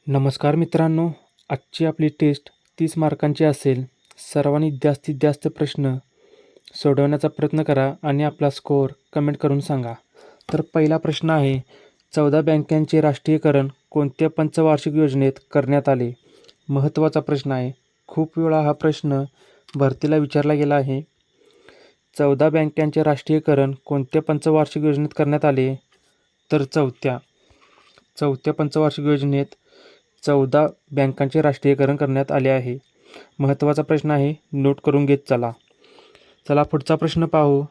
नमस्कार मित्रांनो, आजची आपली टेस्ट 30 मार्कांची असेल. सर्वांनी जास्तीत जास्त प्रश्न सोडवण्याचा प्रयत्न करा आणि आपला स्कोअर कमेंट करून सांगा. तर पहिला प्रश्न आहे, 14 बँकांचे राष्ट्रीयकरण कोणत्या पंचवार्षिक योजनेत करण्यात आले? महत्त्वाचा प्रश्न आहे. खूप वेळा हा प्रश्न भरतीला विचारला गेला आहे. 14 बँकांचे राष्ट्रीयकरण कोणत्या पंचवार्षिक योजनेत करण्यात आले? तर चौथ्या पंचवार्षिक योजनेत 14 बँकांचे राष्ट्रीयकरण करण्यात आले आहे. महत्त्वाचा प्रश्न आहे, नोट करून घेत चला. पुढचा प्रश्न पाहू.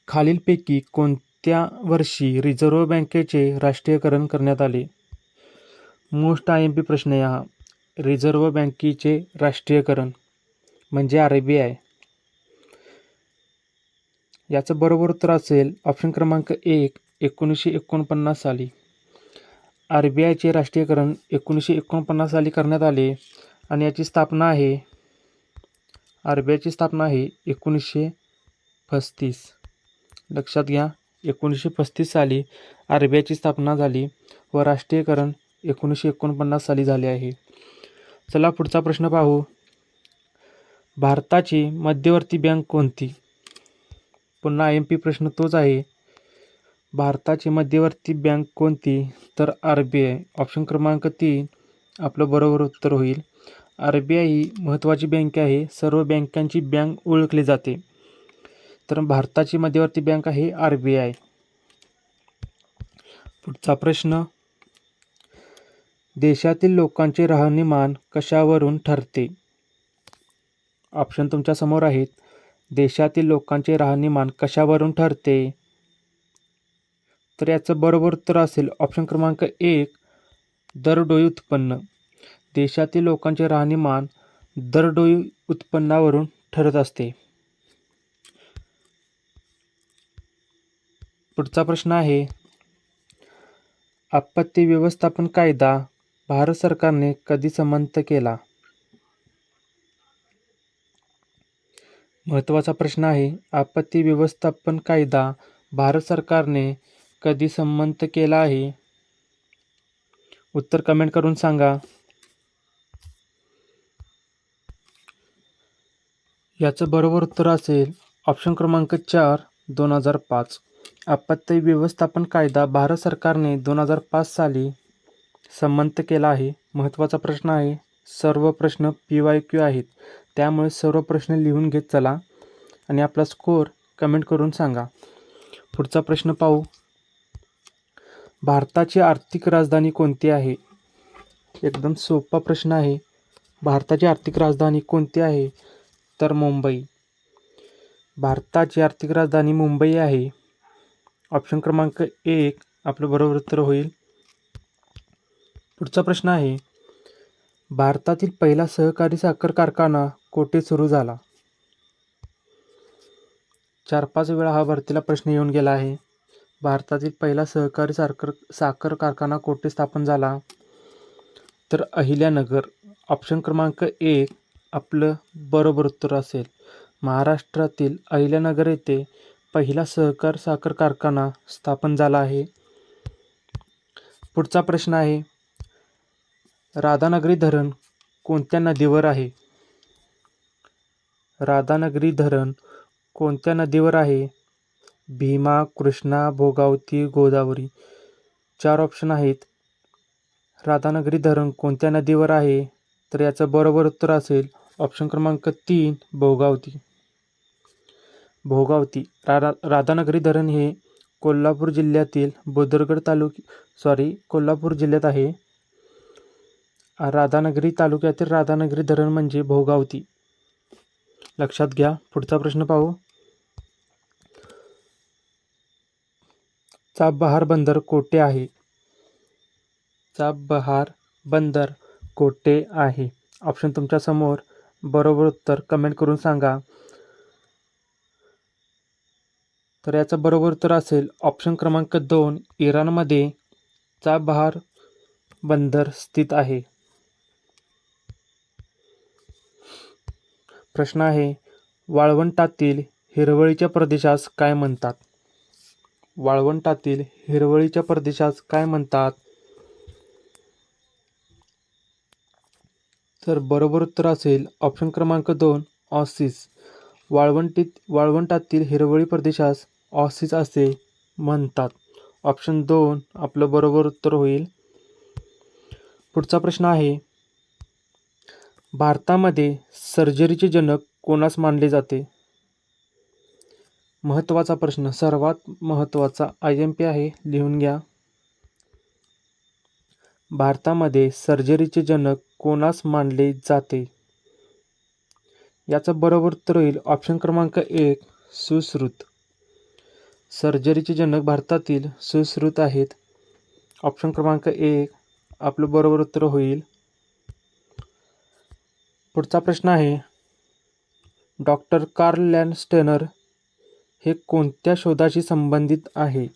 खालीलपैकी कोणत्या वर्षी रिझर्व्ह बँकेचे राष्ट्रीयकरण करण्यात आले? मोस्ट IMP प्रश्न आहे हा. रिझर्व्ह बँकेचे राष्ट्रीयकरण म्हणजे RBI. याचं बरोबर उत्तर असेल ऑप्शन क्रमांक 1, 1949 साली. RBIचे राष्ट्रीयकरण 1949 साली करण्यात आले आणि याची स्थापना आहे RBIची स्थापना आहे 1935. लक्षात घ्या, 1935 साली RBIची स्थापना झाली व राष्ट्रीयकरण 1949 साली झाले आहे. चला पुढचा प्रश्न पाहू. भारताची मध्यवर्ती बँक कोणती? पुन्हा IMP प्रश्न तोच आहे. भारताची मध्यवर्ती बँक कोणती? तर RBI. ऑप्शन क्रमांक 3 आपलं बरोबर उत्तर होईल. RBI ही महत्त्वाची बँक आहे. सर्व बँकांची बँक ओळखली जाते. तर भारताची मध्यवर्ती बँक आहे RBI. पुढचा प्रश्न, देशातील लोकांचे राहणीमान कशावरून ठरते? ऑप्शन तुमच्या समोर आहेत. देशातील लोकांचे राहणीमान कशावरून ठरते? तर याचं बरोबर उत्तर असेल ऑप्शन क्रमांक 1, दरडोई उत्पन्न. देशातील लोकांचे राहणीमान दरडोई उत्पन्नावरून ठरत असते. पुढचा प्रश्न आहे, आपत्ती व्यवस्थापन कायदा भारत सरकारने कधी संमत केला? महत्त्वाचा प्रश्न आहे. आपत्ती व्यवस्थापन कायदा भारत सरकारने कधी संमत केला आहे? उत्तर कमेंट करून सांगा. याचं बरोबर उत्तर असेल ऑप्शन क्रमांक 4, 2005. आपत्ती व्यवस्थापन कायदा भारत सरकारने 2005 साली संमत केला आहे. महत्त्वाचा प्रश्न आहे. सर्व प्रश्न PYQ आहेत, त्यामुळे सर्व प्रश्न लिहून घेत चला आणि आपला स्कोअर कमेंट करून सांगा. पुढचा प्रश्न पाहू. भारताची आर्थिक राजधानी कोणती आहे? एकदम सोपा प्रश्न आहे. भारताची आर्थिक राजधानी कोणती आहे? तर मुंबई. भारताची आर्थिक राजधानी मुंबई आहे. ऑप्शन क्रमांक 1 आपलं बरोबर उत्तर होईल. पुढचा प्रश्न आहे, भारतातील पहिला सहकारी साखर कारखाना कोठे सुरू झाला? 4-5 वेळा हा भरतीला प्रश्न येऊन गेला आहे. भारतातील पहिला सहकारी साखर कारखाना कोठे स्थापन झाला? तर अहिल्यानगर. ऑप्शन क्रमांक 1 आपलं बरोबर उत्तर असेल. महाराष्ट्रातील अहिल्यानगर येथे पहिला सहकारी साखर कारखाना स्थापन झाला आहे. पुढचा प्रश्न आहे, राधानगरी धरण कोणत्या नदीवर आहे? राधानगरी धरण कोणत्या नदीवर आहे? भीमा, कृष्णा, भोगावती, गोदावरी. 4 ऑप्शन आहेत. राधानगरी धरण कोणत्या नदीवर आहे? तर याचं बरोबर उत्तर असेल ऑप्शन क्रमांक 3, भोगावती. राधानगरी धरण हे कोल्हापूर जिल्ह्यातील कोल्हापूर जिल्ह्यात आहे. राधानगरी तालुक्यातील राधानगरी धरण म्हणजे भोगावती. लक्षात घ्या. पुढचा प्रश्न पाहू. चाबहार बंदर कोठे आहे? चाबहार बंदर कोठे आहे? ऑप्शन तुमच्या समोर. बरोबर उत्तर कमेंट करून सांगा. तर याचं बरोबर उत्तर असेल ऑप्शन क्रमांक 2, इराणमध्ये चाबहार बंदर स्थित आहे. प्रश्न आहे, वाळवंटातील हिरवळीच्या प्रदेशास काय म्हणतात? वाळवंटातील हिरवळीच्या प्रदेशास काय म्हणतात? तर बरोबर उत्तर असेल ऑप्शन क्रमांक 2 ऑसिस. वाळवंटातील हिरवळी प्रदेशास ऑसिस असे म्हणतात. ऑप्शन 2 आपलं बरोबर उत्तर होईल. पुढचा प्रश्न आहे, भारतामध्ये सर्जरीचे जनक कोणास मानले जाते? महत्त्वाचा प्रश्न, सर्वात महत्त्वाचा IMP आहे, लिहून घ्या. भारतामध्ये सर्जरीचे जनक कोणास मानले जाते? याचं बरोबर उत्तर होईल ऑप्शन क्रमांक 1 सुश्रुत. सर्जरीचे जनक भारतातील सुश्रुत आहेत. ऑप्शन क्रमांक 1 आपलं बरोबर उत्तर होईल. पुढचा प्रश्न आहे, डॉक्टर कार्ल लँडस्टेनर हे कोणत्या शोधाशी संबंधित आहे?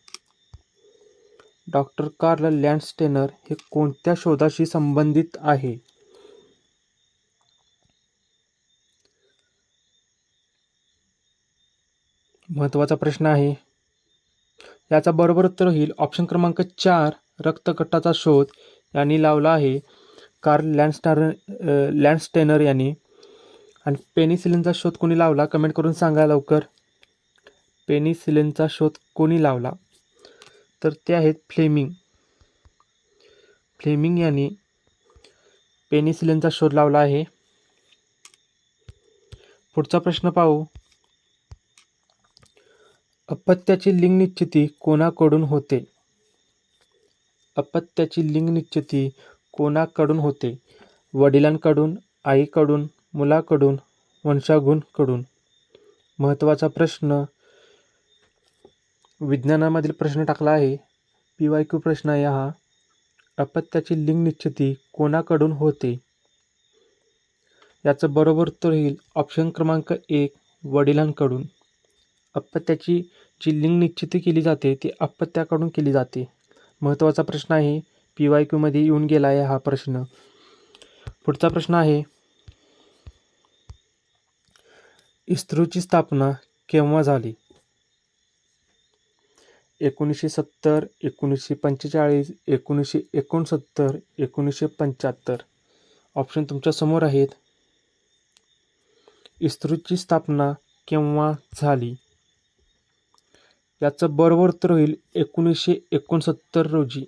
डॉक्टर कार्ल लँडस्टेनर हे कोणत्या शोधाशी संबंधित आहे? महत्त्वाचा प्रश्न आहे. याचा बरोबर उत्तर होईल ऑप्शन क्रमांक 4 रक्तगटाचा शोध यांनी लावला आहे, कार्ल लँडस्टेनर यांनी. आणि पेनिसिलिनचा शोध कोणी लावला, कमेंट करून सांगा लवकर. पेनिसिलिनचा शोध कोणी लावला? तर ते आहेत फ्लेमिंग. फ्लेमिंग यांनी पेनिसिलिनचा शोध लावला आहे. पुढचा प्रश्न पाहू, अपत्याची लिंग निश्चिती कोणाकडून होते? अपत्याची लिंग निश्चिती कोणाकडून होते? वडिलांकडून, आईकडून, मुलाकडून, वंशागुणाकडून? महत्त्वाचा प्रश्न, विज्ञानामधील प्रश्न टाकला आहे, PYQ प्रश्न आहे हा. अपत्याची लिंग निश्चिती कोणाकडून होते? याचं बरोबर उत्तर होईल ऑप्शन क्रमांक 1 वडिलांकडून. अपत्याची जी लिंग निश्चिती केली जाते ती अपत्याकडून केली जाते. महत्त्वाचा प्रश्न आहे, PYQ मध्ये येऊन गेला आहे हा प्रश्न. पुढचा प्रश्न आहे, इस्रोची स्थापना केव्हा झाली? 1970, 1945, 1969, 1975? ऑप्शन तुमच्या समोर आहेत. इस्रोची स्थापना केव्हा झाली? याचं बरोबर उत्तर होईल 1969 रोजी.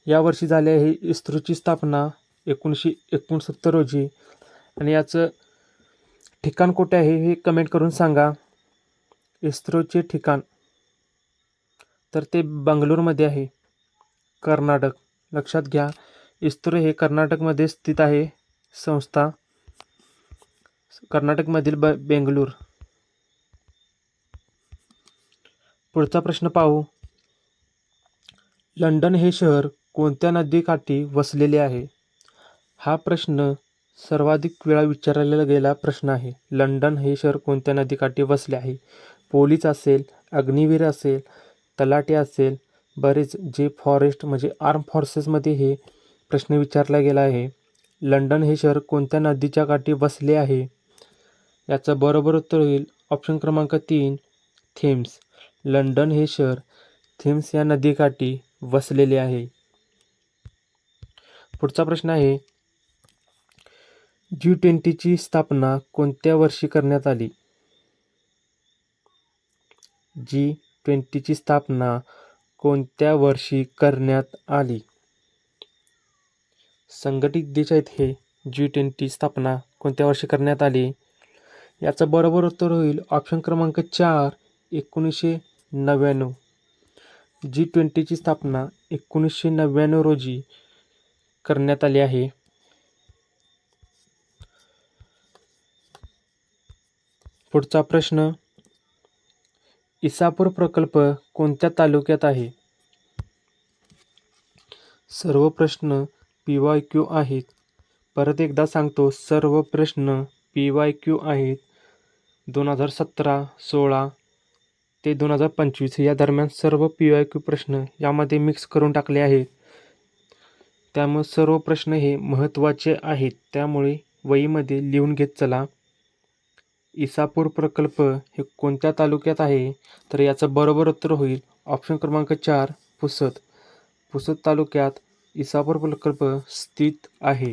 यावर्षी झाली आहे इस्रोची स्थापना 1969 रोजी. आणि याचं ठिकाण कुठे आहे हे कमेंट करून सांगा. इस्रोचे ठिकाण तर ते बंगलोरमध्ये आहे, कर्नाटक. लक्षात घ्या, इस्रो हे कर्नाटकमध्ये स्थित आहे संस्था, कर्नाटकमधील बेंगलूर. पुढचा प्रश्न पाहू, लंडन हे शहर कोणत्या नदीकाठी वसलेले आहे? हा प्रश्न सर्वाधिक वेळा विचारलेला गेला प्रश्न आहे. लंडन हे शहर कोणत्या नदीकाठी वसले आहे? पोलीस असेल, अग्निवीर असेल, तलाठी असेल, बरेच जे फॉरेस्ट म्हणजे आर्म फोर्सेसमध्ये हे प्रश्न विचारला गेला आहे. लंडन हे शहर कोणत्या नदीच्या काठी वसले आहे? याचं बरोबर उत्तर होईल ऑप्शन क्रमांक 3 थेम्स. लंडन हे शहर थेम्स या नदीकाठी वसलेले आहे. पुढचा प्रश्न आहे, G20ची स्थापना कोणत्या वर्षी करण्यात आली? G20ची स्थापना कोणत्या वर्षी करण्यात आली? संघटित देश आहेत हे. G20 स्थापना कोणत्या वर्षी करण्यात आली? याचं बरोबर उत्तर होईल ऑप्शन क्रमांक 4 1999. G20ची स्थापना 1999 रोजी करण्यात आली आहे. पुढचा प्रश्न, इसापूर प्रकल्प कोणत्या तालुक्यात आहे? सर्व प्रश्न PYQ आहेत. परत एकदा सांगतो, सर्व प्रश्न PYQ आहेत. 2017, 16 ते 2025 या दरम्यान सर्व PYQ प्रश्न यामध्ये मिक्स करून टाकले आहेत. त्यामुळे सर्व प्रश्न हे महत्त्वाचे आहेत, त्यामुळे वहीमध्ये लिहून घेत चला. इसापूर प्रकल्प हे कोणत्या तालुक्यात आहे? तर याचं बरोबर उत्तर होईल ऑप्शन क्रमांक 4 पुसद. पुसद तालुक्यात इसापूर प्रकल्प स्थित आहे.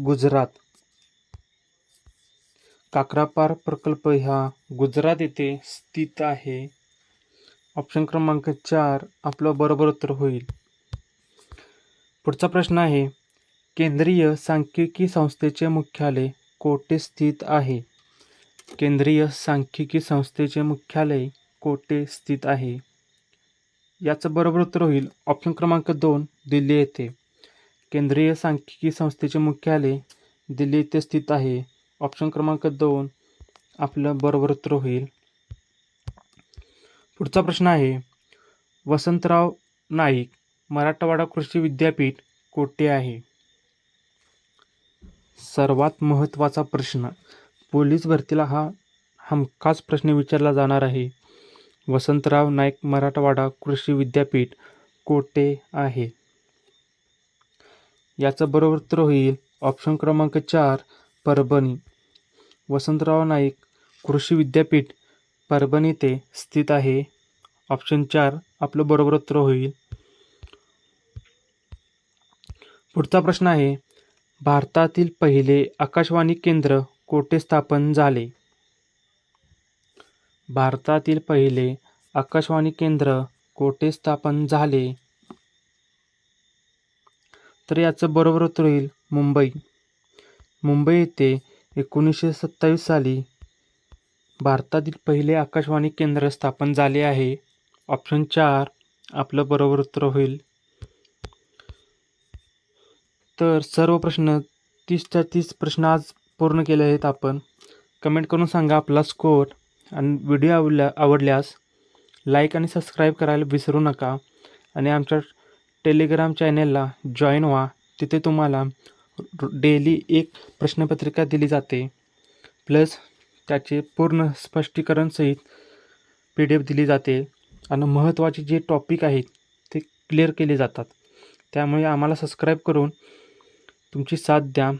गुजरात. काकरापार प्रकल्प हा गुजरात येथे स्थित आहे. ऑप्शन क्रमांक 4 आपलं बरोबर उत्तर होईल. पुढचा प्रश्न आहे, केंद्रीय सांख्यिकी संस्थेचे मुख्यालय कोठे स्थित आहे? केंद्रीय सांख्यिकी संस्थेचे मुख्यालय कोठे स्थित आहे? याचं बरोबर उत्तर होईल ऑप्शन क्रमांक 2 दिल्ली येथे. केंद्रीय सांख्यिकी संस्थेचे मुख्यालय दिल्ली येथे स्थित आहे. ऑप्शन क्रमांक 2 आपलं बरोबर उत्तर होईल. पुढचा प्रश्न आहे, वसंतराव नाईक मराठवाडा कृषी विद्यापीठ कोठे आहे? सर्वात महत्त्वाचा प्रश्न, पोलीस भरतीला हा हमखास प्रश्न विचारला जाणार आहे. वसंतराव नाईक मराठवाडा कृषी विद्यापीठ कोठे आहे? याचं बरोबर उत्तर होईल ऑप्शन क्रमांक 4 परभणी. वसंतराव नाईक कृषी विद्यापीठ परभणी येथे स्थित आहे. ऑप्शन 4 आपलं बरोबर उत्तर होईल. पुढचा प्रश्न आहे, भारतातील पहिले आकाशवाणी केंद्र कोठे स्थापन झाले? भारतातील पहिले आकाशवाणी केंद्र कोठे स्थापन झाले? तर याचं बरोबर उत्तर होईल मुंबई. मुंबई येथे 1927 साली भारतातील पहिले आकाशवाणी केंद्र स्थापन झाले आहे. ऑप्शन 4 आपलं बरोबर उत्तर होईल. तर सर्व प्रश्न 30च्या 30 प्रश्न आज पूर्ण केले आहेत आपण. कमेंट करून सांगा आपला स्कोअर आणि व्हिडिओ आवडल्यास लाईक आणि सबस्क्राईब करायला विसरू नका. आणि आमच्या टेलिग्राम चॅनेलला जॉईन व्हा. तिथे तुम्हाला डेली एक प्रश्नपत्रिका दिली जाते, प्लस त्याचे पूर्ण स्पष्टीकरणसहित PDF दिली जाते आणि महत्त्वाचे जे टॉपिक आहेत ते क्लिअर केले जातात. त्यामुळे आम्हाला सबस्क्राईब करून तुमची साथ द्या.